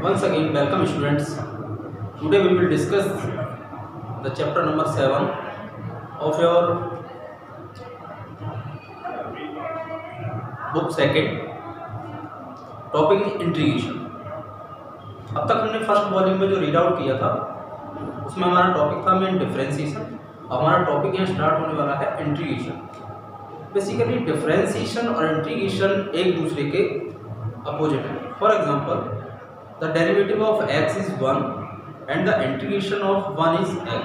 Once again, welcome students. Today we will discuss the chapter number 7 of your book second. Topic is integration. अब तक हमने first volume में जो read out किया था उसमें हमारा टॉपिक था मेन डिफरेंशिएशन। हमारा टॉपिक यहाँ स्टार्ट होने वाला है इंटीग्रेशन। बेसिकली डिफरेंशिएशन और इंटीग्रेशन एक दूसरे के अपोजिट है। For example, the derivative of x is 1 and the integration of 1 is x।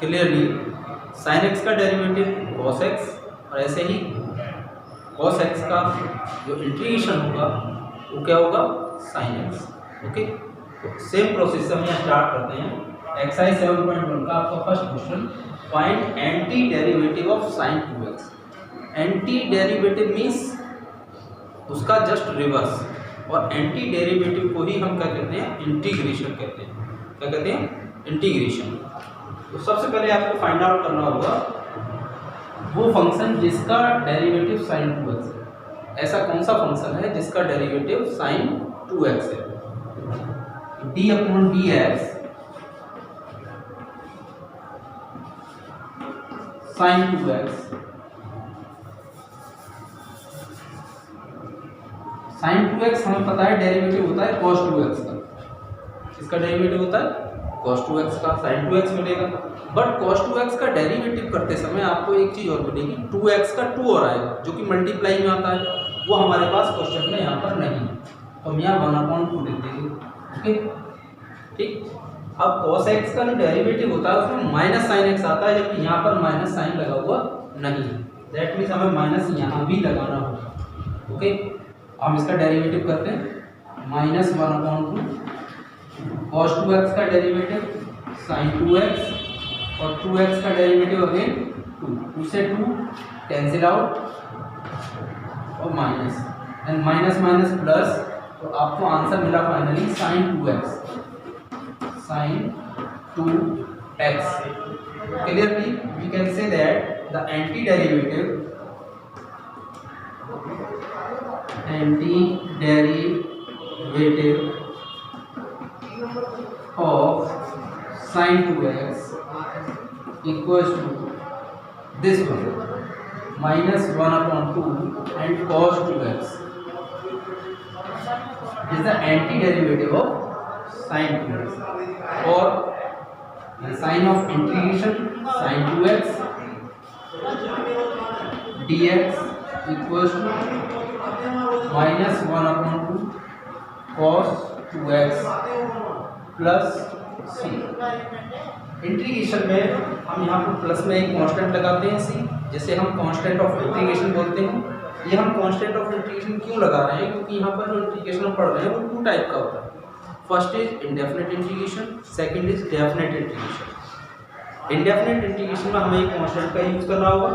Clearly sin x का डेरिवेटिव cos x और ऐसे ही cos x का जो इंटीग्रेशन होगा वो क्या होगा sin x। ओके, तो सेम प्रोसेस हम यहाँ स्टार्ट करते हैं। एक्सरसाइज 7.1 का आपका first question, find anti derivative of sin 2x। Anti derivative means उसका जस्ट रिवर्स, और एंटी डेरिवेटिव को ही हम क्या कहते हैं, इंटीग्रेशन कहते हैं। क्या कहते हैं, इंटीग्रेशन। तो सबसे पहले आपको फाइंड आउट करना होगा वो फंक्शन जिसका डेरिवेटिव sin 2x है। ऐसा कौन सा फंक्शन है जिसका डेरिवेटिव sin 2x है। d/dx sin 2x, sin 2x हमें पता है डेरिवेटिव होता है cos 2x का। इसका डेरिवेटिव होता है cos 2x का, sin 2x मिलेगा। बट cos 2x का डेरिवेटिव करते समय आपको एक चीज़ और मिलेगी, 2x का 2 और आएगा जो कि मल्टीप्लाई में आता है। वो हमारे पास क्वेश्चन में यहाँ पर नहीं है, तो हम यहाँ 1/2 लिख देंगे। ओके, ठीक। अब cos x का जो डेरिवेटिव होता है उसमें माइनस साइन x आता है, जबकि यहाँ पर माइनस साइन लगा हुआ नहीं है। दैट मीन्स हमें माइनस यहाँ भी लगाना होगा। ओके, हम इसका डेरिवेटिव करते हैं, -1/2 cos 2x का डेरिवेटिव sin 2x और 2x का डेरिवेटिव अगेन 2 से 2 कैंसिल आउट और minus and minus minus plus, तो आपको आंसर मिला finally sin 2x, sin 2x। Clearly we can say that the antiderivative of sin 2x equals to this one, -1/2 and cos 2x is the antiderivative of sin 2x, or the sign of integration sin 2x dx equals to -1/2 cos 2x plus c। Integration में हम यहाँ पर plus में एक constant लगाते हैं c, जिसे हम कांस्टेंट ऑफ इंटीग्रेशन बोलते हैं। ये हम कांस्टेंट ऑफ इंटीग्रेशन क्यों लगा रहे हैं, क्योंकि यहाँ पर जो इंटीग्रेशन हम पढ़ रहे हैं वो 2 टाइप का होता है। First is indefinite integration, second is definite integration. Indefinite integration में हमें एक कांस्टेंट का यूज करना होगा।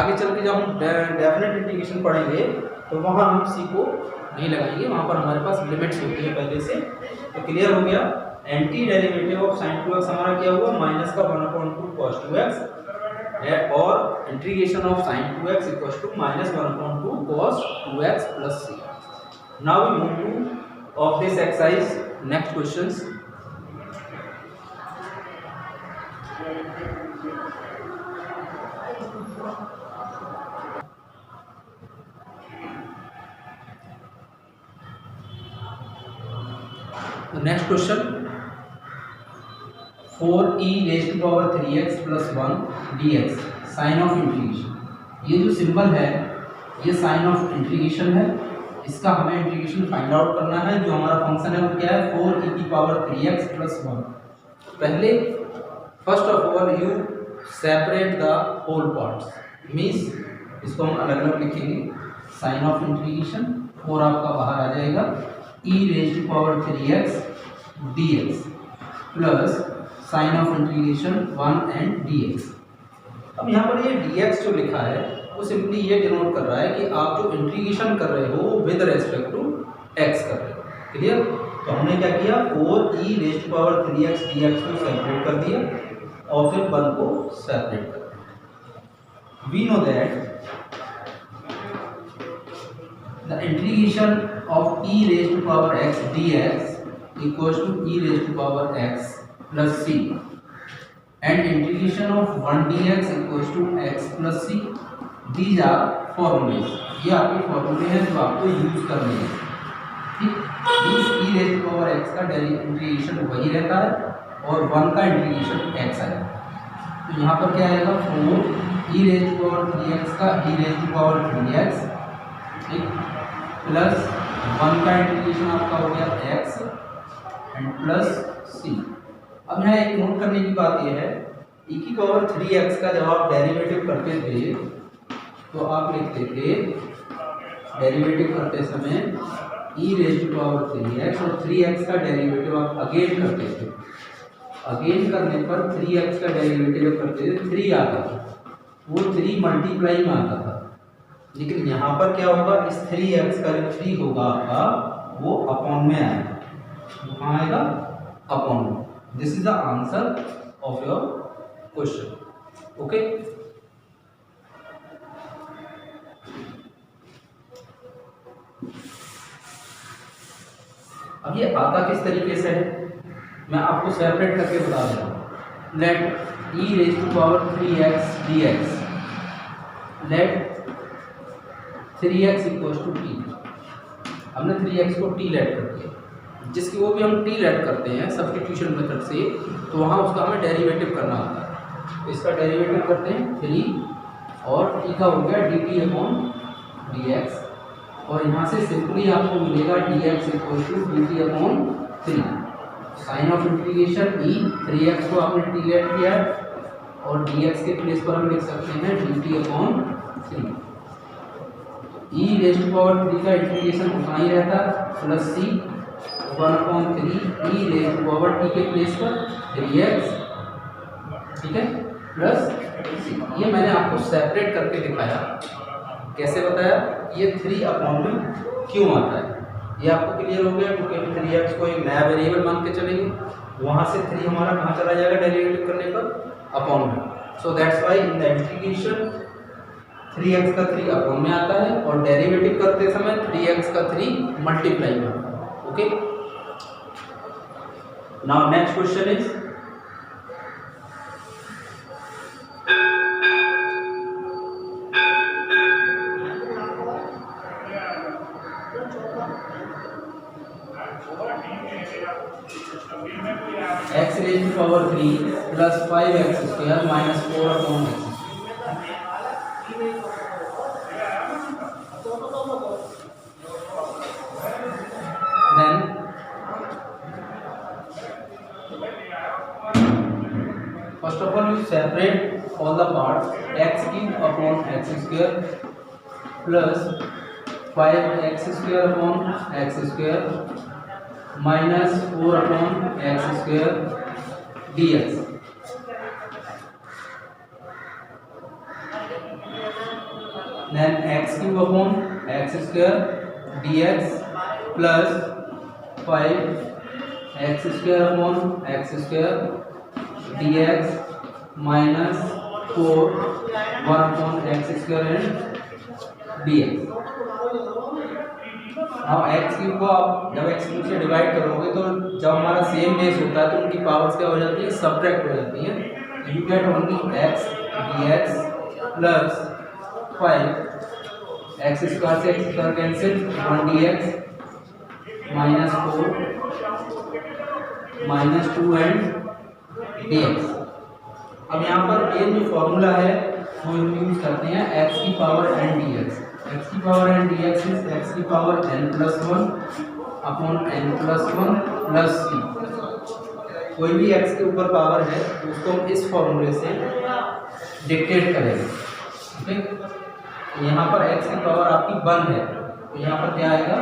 आगे चल के जब हम डेफिनिट इंटीग्रेशन पढ़ेंगे तो वहाँ हम सी को नहीं लगाएंगे, वहाँ पर हमारे पास लिमिट्स होती है पहले से। तो क्लियर हो गया, anti derivative of sin 2x हमारा क्या हुआ, माइनस का 1/2 cos 2x और integration of sin 2x equals to -1/2 cos 2x plus c। Now we move to of this exercise next questions. Next question, 4e⁻³ + 1 dx sign of integration. ये जो symbol है ये sign of integration है, इसका हमें integration find out करना है। जो हमारा फंक्शन है वो क्या है, 4e⁻³ + 1। पहले first of all you separate the whole parts, means इसको हम अलग अलग लिखेंगे। साइन ऑफ इंटीग्रेशन 4 आपका बाहर आ जाएगा, e⁻³ dx plus sign of integration 1 and dx। अब यहाँ पर ये dx जो लिखा है वो सिंपली ये डिनोट कर रहा है कि आप जो इंटीग्रेशन कर रहे हो विद रेस्पेक्ट टू x कर रहे हो। क्लियर, तो हमने क्या किया, 4e⁻³ dx को सेपरेट कर दिया और फिर 1 को सेपरेट कर दिया। We know that the integration of e raised to power x dx equals to e raised to power x plus c and integration of 1 dx equals to x plus c. These are formulas. ये आपके फॉर्मूले हैं जो आपको use करने हैं, ठीक। इस e raised to power x का इंटीग्रेशन वही रहता है और 1 का इंटीग्रेशन x आएगा। तो यहाँ पर क्या आएगा 4 e raised to power 3x का e raised to power 3x, ठीक, प्लस 1 का इंटीग्रेशन आपका हो गया x एंड प्लस c। अब यहाँ एक नोट करने की बात यह है, e की पावर 3x का जब आप डेरिवेटिव करते थे तो आप लिखते थे डेरिवेटिव करते समय e raise to power 3x और 3x का डेरिवेटिव आप अगेन करते थे। अगेन करने पर 3x का डेरिवेटिव करते थे 3 आता था, वो 3 मल्टीप्लाई में आता था। लेकिन यहाँ पर क्या होगा, इस 3x का जो 3 होगा आपका वो अपॉन में आएगा, कहाँ आएगा, अपॉन में। This is the answer of your question. Okay, अब ये आता किस तरीके से है मैं आपको सेपरेट करके बता रहा हूँ। Let e raise to power 3x dx, let 3x equals to t। हमने 3x को t लेट कर दिया, जिसकी वो भी हम t लेट करते हैं सब्स्टिट्यूशन मेथड से, तो वहाँ उसका हमें डेरिवेटिव करना होता है। तो इसका डेरिवेटिव करते हैं 3 और t का हो गया dt अपॉन dx, और यहाँ से सिंपली आपको मिलेगा dx equal to dt upon 3। Sign of integration e, 3x को आपने t लेट किया और dx के प्लेस पर हम लिख सकते हैं dt upon 3। e raise to power 3 का इंटीग्रेशन उतना ही रहता plus c 1/3 e raise to power t के प्लेस पर 3x, ठीक है, प्लस c। ये मैंने आपको सेपरेट करके दिखाया। कैसे बताया, ये 3 अपॉन में क्यों आता है ये आपको क्लियर हो गया, क्योंकि हम 3x को एक नया वेरिएबल मान के चलेंगे, वहाँ से 3 हमारा कहाँ चला जाएगा डेरिवेटिव करने पर, अपॉन में। So that's why in the integration 3x का 3 अपॉन में आता है और डेरिवेटिव करते समय 3x का 3 मल्टीप्लाई में आता है। Okay, now next question is x raise to power 3 plus 5x square minus 4 upon x। Then first of all you separate all the parts, x cube upon x square plus 5x square upon x square minus 4 upon x square dx। Then x cube upon x square dx plus 5 x square upon x square dx minus 4 1 upon x square and dx। अब x cube को आप जब x cube से divide करोगे तो जब हमारा same base होता है तो उनकी पावर्स क्या हो जाती है, सब्ट्रैक्ट हो जाती है। You get only x dx plus 5 x square से x square cancel 1 dx minus 4 minus 2 and dx। अब यहाँ पर मेन जो फॉर्मूला है वो यूज करते हैं एक्स की पावर एन dx। एक्स की power n dx is x की power n plus 1 upon n plus 1 plus c। कोई भी x के ऊपर पावर है तो उसको हम इस फॉर्मूले से डिक्टेट करेंगे। ओके, यहाँ पर x की पावर आपकी 1 है तो यहाँ पर क्या आएगा,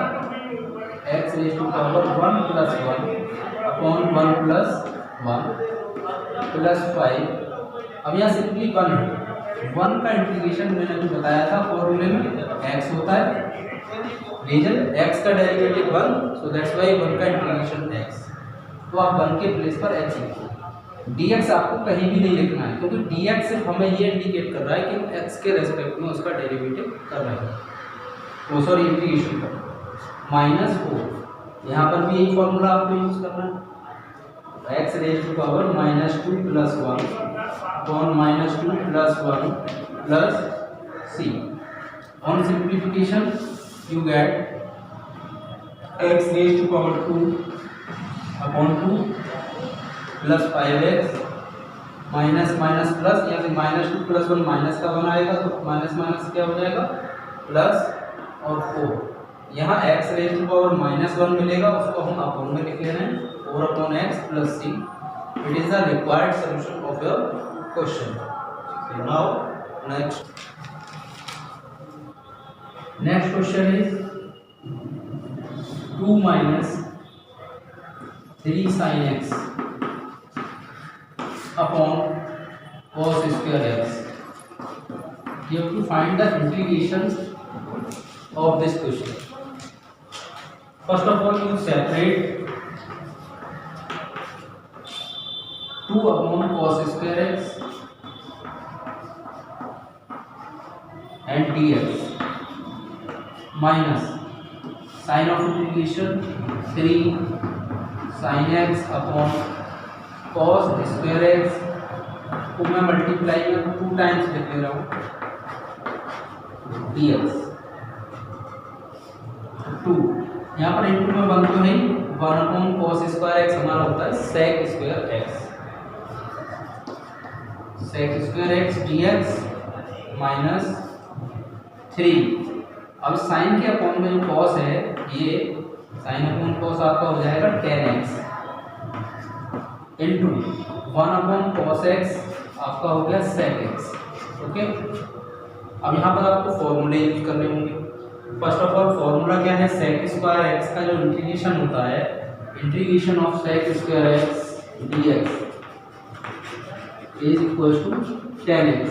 x raise to power 1 plus 1 upon 1 plus 1 plus 5। अब यहाँ सिंपली 1 है, 1 का इंटीग्रेशन मैंने अभी बताया था फॉर्मूले में x होता है, रीजन x का डेरिवेटिव 1, सो दैट्स वाई 1 का इंटीग्रेशन x। तो आप 1 के प्लेस पर x लिखो। dx आपको कहीं भी नहीं लिखना है क्योंकि dx सिर्फ हमें ये इंडिकेट कर रहा है कि हम x के रेस्पेक्ट में उसका डेरिवेटिव कर रहे हैं, वो सॉरी इंटीग्रेशन कर। माइनस 4 यहाँ पर भी यही फॉर्मूला आपको यूज करना है, x रेज टू पावर -2 + 1 अपॉन -2 + 1 plus c। On simplification you get x raise to power 2 upon 2 plus 5x minus minus plus, यहाँ से -2 + 1 माइनस का 1 आएगा तो माइनस माइनस क्या हो जाएगा प्लस और 4। यहाँ x रेज टू पावर -1 मिलेगा, उसको हम अपॉन में लिख ले रहे हैं 4/x + c। It is the required solution of your question. Now next question is 2 - 3 sin x upon cos square x. You have to find the integration of this question. First of all, you separate 2 upon cos square x and dx minus sin of integration 3 sin x upon cos square x को मैं multiply में 2 times लिख ले रहा हूँ dx 2, यहाँ पर into में 1 तो नहीं, 1/cos स्क्वायर एक्स हमारा होता है sec square x dx minus 3। अब साइन के अपॉन में जो cos है, ये साइन अपॉन cos आपका हो जाएगा 10x इंटू 1/cos x आपका हो गया sec x। ओके, अब यहाँ पर आपको फॉर्मूले यूज करने होंगे। फर्स्ट ऑफ ऑल फॉर्मूला क्या है, sec स्क्वायर x का जो इंटीग्रेशन होता है, integration of sec square x dx is equal to 10x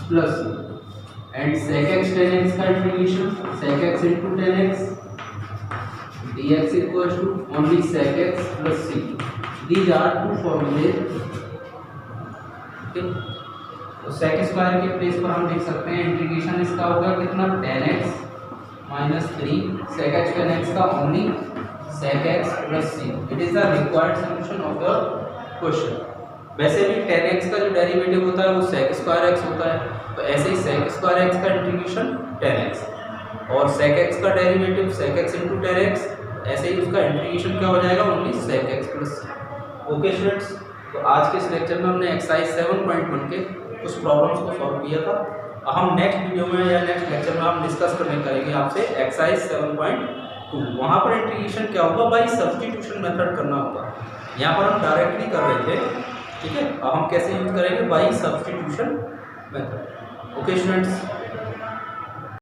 plus and sec x 10x का integration sec x into 10x dx equals to only sec x plus c. These are two formulas. Okay. तो sec square के place पर हम लिख सकते हैं integration इसका होगा कितना 10x minus 3 sec x 10x का only sec x plus c. It is the required solution of your question. वैसे भी 10x का जो डेरिवेटिव होता है वो sec स्क्वायर x होता है, तो ऐसे ही sec स्क्वायर x का इंटीग्रेशन 10x और sec x का derivative sec x into 10x, ऐसे ही उसका इंटीग्रेशन क्या हो जाएगा only sec x plus c। Okay students, तो आज के इस लेक्चर में हमने एक्सरसाइज 7.1 के कुछ प्रॉब्लम्स को सॉल्व किया था। हम नेक्स्ट वीडियो में या नेक्स्ट लेक्चर में हम डिस्कस करेंगे आपसे एक्सरसाइज 7.2। वहाँ पर इंटीग्रेशन क्या होगा, बाई सब्स्टिट्यूशन मेथड करना होगा। यहाँ पर हम डायरेक्टली कर रहे थे, ठीक है, अब हम कैसे यूज करेंगे, by substitution method. Okay students.